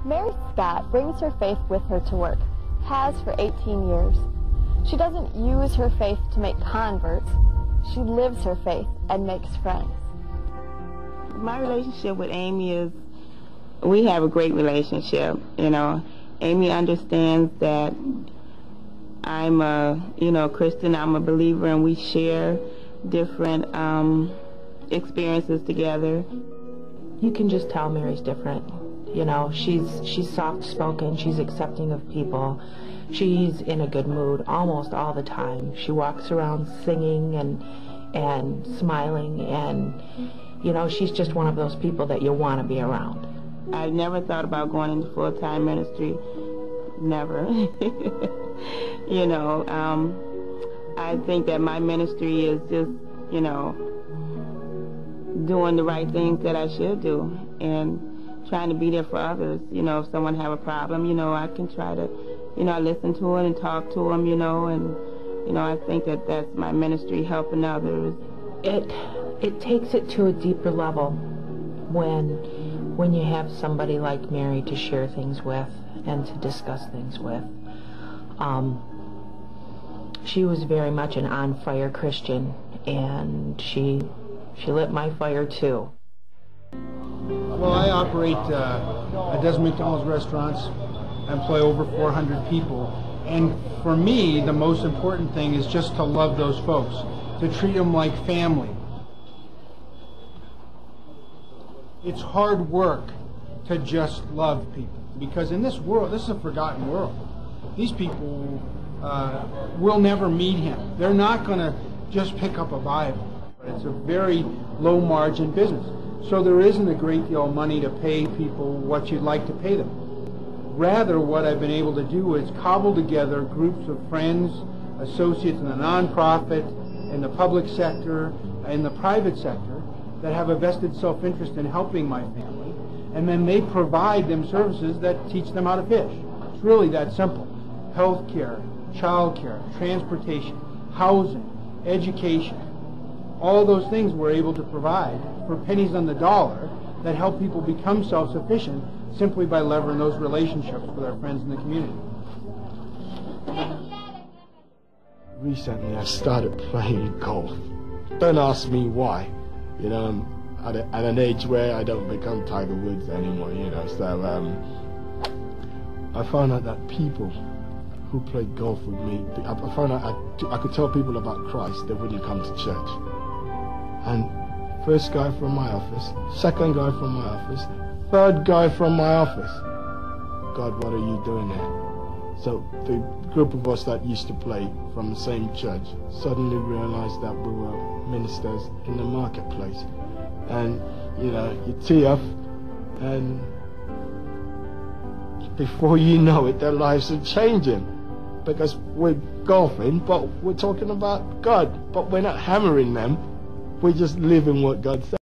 Mary Scott brings her faith with her to work, has for 18 years. She doesn't use her faith to make converts. She lives her faith and makes friends. My relationship with Amy is, we have a great relationship, you know. Amy understands that I'm a, Christian, I'm a believer, and we share different experiences together. You can just tell Mary's different. You know, she's soft-spoken, she's accepting of people. She's in a good mood almost all the time. She walks around singing and smiling, and, she's just one of those people that you want to be around. I never thought about going into full-time ministry. Never. I think that my ministry is just, doing the right things that I should do and trying to be there for others. If someone have a problem, I can try to, listen to it and talk to them, and, I think that that's my ministry, helping others. It takes it to a deeper level when you have somebody like Mary to share things with and to discuss things with. She was very much an on-fire Christian, and she lit my fire too. Well, I operate a dozen McDonald's restaurants. I employ over 400 people. And for me, the most important thing is just to love those folks, to treat them like family. It's hard work to just love people, because in this world, this is a forgotten world. These people will never meet him. They're not going to just pick up a Bible. It's a very low-margin business. So there isn't a great deal of money to pay people what you'd like to pay them. Rather, what I've been able to do is cobble together groups of friends, associates in the nonprofit, in the public sector, in the private sector, that have a vested self-interest in helping my family, and then they provide them services that teach them how to fish. It's really that simple. Health care, child care, transportation, housing, education. All those things we're able to provide for pennies on the dollar that help people become self-sufficient simply by leveraging those relationships with our friends in the community. Recently I started playing golf. Don't ask me why. I'm at an age where I don't become Tiger Woods anymore, so I found out that people who played golf with me, I found out I could tell people about Christ, they wouldn't come to church. And first guy from my office, second guy from my office, third guy from my office. God, what are you doing there? So the group of us that used to play from the same church suddenly realized that we were ministers in the marketplace. And, you tee off, and before you know it, their lives are changing. Because we're golfing, but we're talking about God. But we're not hammering them. We're just living what God said.